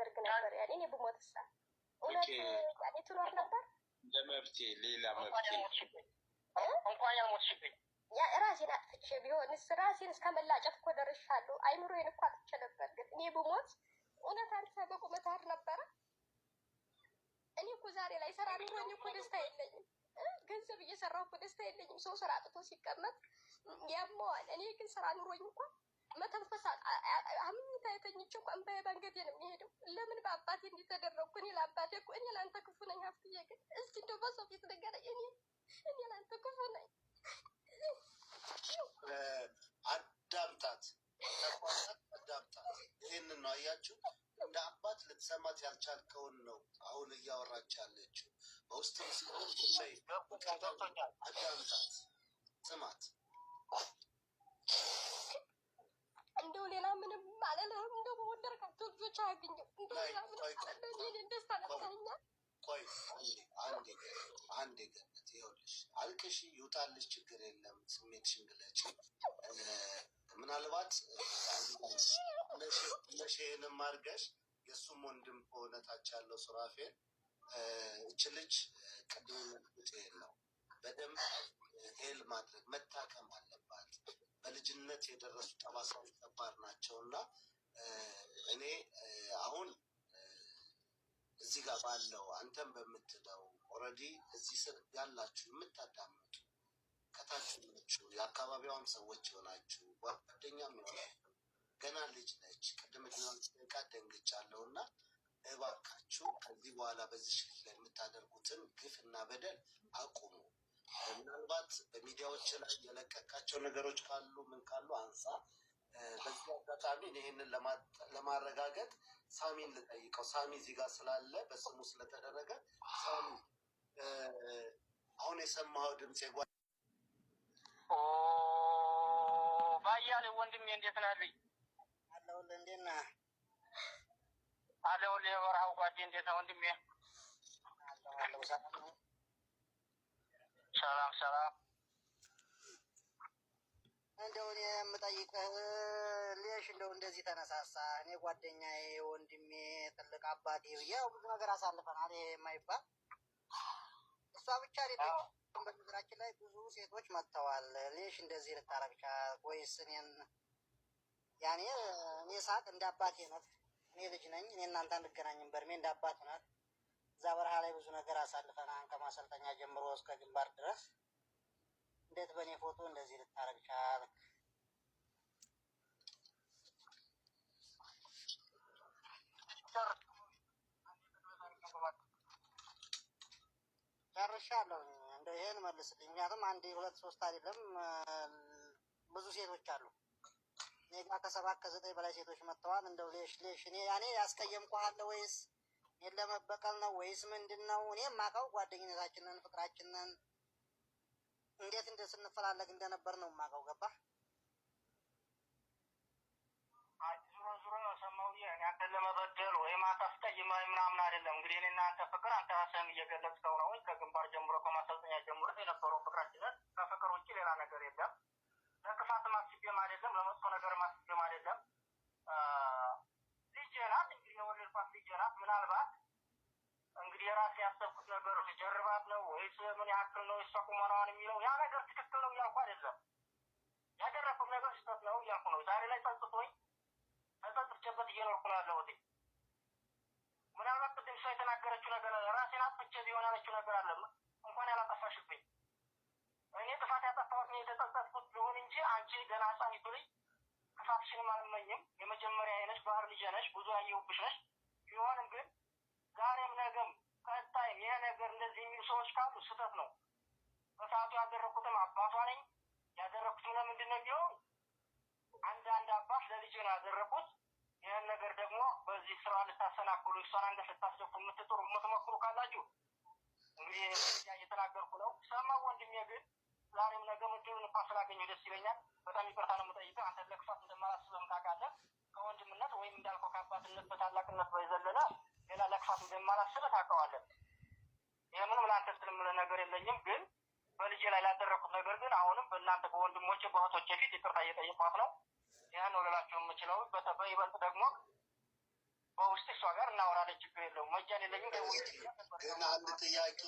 ታደርግ ነበር? ያኔ እኔ ብሞትሳ እውነት ያኔ ትኖር ነበር? ለመብቴ ሌላ መብቴ እንኳን ያልሞትሽብኝ ራሴን አጥፍቼ ቢሆንስ ራሴን እስከመላጨት እኮ ደርሻለሁ። አይምሮዬን እኮ አጥቼ ነበር። ግን እኔ ብሞት እውነት አንተ በቁመት አር ነበረ? እኔ እኮ ዛሬ ላይ ስራ ኑሮኝ እኮ ደስታ የለኝም። ገንዘብ እየሰራሁ እኮ ደስታ የለኝም። ሰው ስራ አጥቶ ሲቀመጥ ያመዋል። እኔ ግን ስራ ኑሮኝ እንኳ መተንፈስ አምኝታ የተኝቼ እንኳ እንባዬ ባንገቴ ነው የሚሄደው። ለምን በአባቴ እንዲተደረግኩ? እኔ ለአባቴ እኮ እኔ ለአንተ ክፉ ነኝ ሀብትዬ። ግን እስኪ እንደው በሰው ፊት ንገረኝ። እኔ ለአንተ ክፉ ነኝ? አዳምጣት፣ አዳምጣት። ይህንን ነው አያችሁ፣ እንደ አባት ልትሰማት ያልቻልከውን ነው አሁን እያወራች ያለችው። በውስጥ ሲሆን አዳምጣት፣ ስማት። እንደው ሌላ ምንም አልልህም። እንደው በወደድካቸው ልጆች አያገኘው። እንደው ሌላ ምንም ደስታ ነሳኛል። ቆይ አንዴ ገነት፣ ይኸውልሽ፣ አልቅሽ፣ ይውጣልሽ፣ ችግር የለም። ስሜትሽን ግለጪ። ምናልባት መቼንም አድርገሽ የእሱም ወንድም ከሆነ ታች ያለው ሱራፌል እች ልጅ ቅድም ነው በደንብ ሄል ማድረግ መታከም አለባት። በልጅነት የደረሱ ጠባሳዎች ከባድ ናቸው እና እኔ አሁን እዚህ ጋር ባለው አንተም በምትለው ኦልሬዲ እዚህ ስር ያላችሁ የምታዳምጡ ከታች ናችሁ፣ የአካባቢዋም ሰዎች የሆናችሁ ጓደኛም የሆናችሁ ገና ልጅ ነች። ቅድም ደቂቃ ደንግጫለሁ እና እባካችሁ ከዚህ በኋላ በዚህ ሽት ላይ የምታደርጉትን ግፍ እና በደል አቁሙ። ምናልባት በሚዲያዎች ላይ የለቀቃቸው ነገሮች ካሉ ምን ካሉ አንሳ። በዚህ አጋጣሚ ይህንን ለማረጋገጥ ሳሚን ልጠይቀው። ሳሚ እዚህ ጋር ስላለ በስሙ ስለተደረገ ሳሚ አሁን የሰማኸው ድምፅ ባያሌ ወንድሜ እንዴት ነህ? አለሁልህ። እንዴት ነህ? አለሁልህ። የበረሃው ጓዴ እንዴት ነህ ወንድሜ? አለሁ። ሰላም ነው? ሰላም። እንደው እኔ የምጠይቅህ ሌሽ እንደው እንደዚህ ተነሳሳ? እኔ ጓደኛዬ፣ ወንድሜ፣ ትልቅ አባቴ ያው ብዙ ነገር አሳልፈናል። ይሄ የማይባል እሷ ብቻ አይደለችም። በምድራችን ላይ ብዙ ሴቶች መጥተዋል። ሌሽ እንደዚህ ልታረግ ቻልክ? ወይስ እኔን ያኔ እኔ ሳቅ እንደ አባቴ ናት። እኔ ልጅ ነኝ። እኔ እናንተ አንገናኝም። በእድሜ እንደ አባት ናት። እዛ በረሃ ላይ ብዙ ነገር አሳልፈናል። ከማሰልጠኛ ጀምሮ እስከ ግንባር ድረስ እንዴት በእኔ ፎቶ እንደዚህ ልታረግ ቻልክ? ጨርሻለሁ። እንደው ይሄን መልስልኝ። ምክንያቱም አንድ ሁለት ሶስት አይደለም ብዙ ሴቶች አሉ። እኔ ጋር ከ7 ከ9 በላይ ሴቶች መጥተዋል። እንደው ሌሽ እኔ ያኔ ያስቀየምኩህ ወይስ እኔን ለመበቀል ነው ወይስ ምንድን ነው? እኔ የማውቀው ጓደኝነታችንን፣ ፍቅራችንን እንዴት ስንፈላለግ እንደነበር ነው የማውቀው። ገባህ? ዙሮ ሰማው እኔ አንተን ለመበደል ወይም አታስቀይም ምናምን አይደለም። እንግዲህ እኔ እናንተ ፍቅር አንተ ራስህን እየገለጽከው ነው። ከግንባር ጀምሮ ከማሰልጠኛ ጀምሮ የነበረው ፍቅራችንን ከፍቅር ውጭ ሌላ ነገር የለም። ለክፋት ማስቤም አይደለም፣ ለመጥፎ ነገር ማስቤም አይደለም። ልጄ ናት እንግዲህ የወለድኳት ልጄ ናት። ምናልባት እንግዲህ የራሴ ያሰብኩት ነገር ጀርባት ነው ወይስ ምን ያክል ነው እሷ ቁመናዋን የሚለው ያ ነገር ትክክል ነው እያልኩ አይደለም። ያደረኩት ነገር ስህተት ነው እያልኩ ነው። ዛሬ ላይ ጸጽቶኝ ተጸጽቼበት እየኖርኩ ነው ያለሁት። ምናልባት ቅድም እሷ የተናገረችው ነገር ራሴን አጥፍቼ ቢሆን ያለችው ነገር አለ። እንኳን ያላጠፋሽብኝ እኔ ጥፋት ያጠፋሁት ነው የተጸጸትኩት ቢሆን እንጂ አንቺ ገና ህፃኒቱ ልጅ ክፋትሽንም አልመኝም። የመጀመሪያ አይነሽ ባህር ልጅ ነሽ፣ ብዙ ያየሁብሽ ነሽ። ቢሆንም ግን ዛሬም ነገም ቀጣይም ይሄ ነገር እንደዚህ የሚሉ ሰዎች ካሉ ስህተት ነው። በሰዓቱ ያደረኩትም አባቷ ነኝ። ያደረኩትም ለምንድን ነው ቢሆን አንድ አባት ለልጅ ነው ያደረኩት። ይህን ነገር ደግሞ በዚህ ስራ ልታሰናክሉ እሷን አንገት ልታስደፉ የምትሞክሩ ካላችሁ እንግዲህ እየተናገርኩ ነው። ሰማው ወንድሜ። ግን ዛሬም ነገም እድሉን እንኳን ስላገኘሁ ደስ ይለኛል። በጣም ይቅርታ ነው የምጠይቀው። አንተ ለክፋት እንደማላስብም ታውቃለህ። ከወንድምነት ወይም እንዳልከው ከአባትነት በታላቅነት በዘለለ ሌላ ለክፋት እንደማላስብህ ታውቀዋለህ። ይህ ምንም ለአንተ ስትልምለ ነገር የለኝም። ግን በልጄ ላይ ላደረኩት ነገር ግን አሁንም በእናንተ በወንድሞቼ በእህቶቼ ፊት ይቅርታ እየጠየኳት ነው። ይህን ነው ልላችሁ የምችለው። በይበልጥ ደግሞ በውስጥ እሷ ጋር እናወራለን። ችግር የለውም። መጃን የለኝም። ግን አንድ ጥያቄ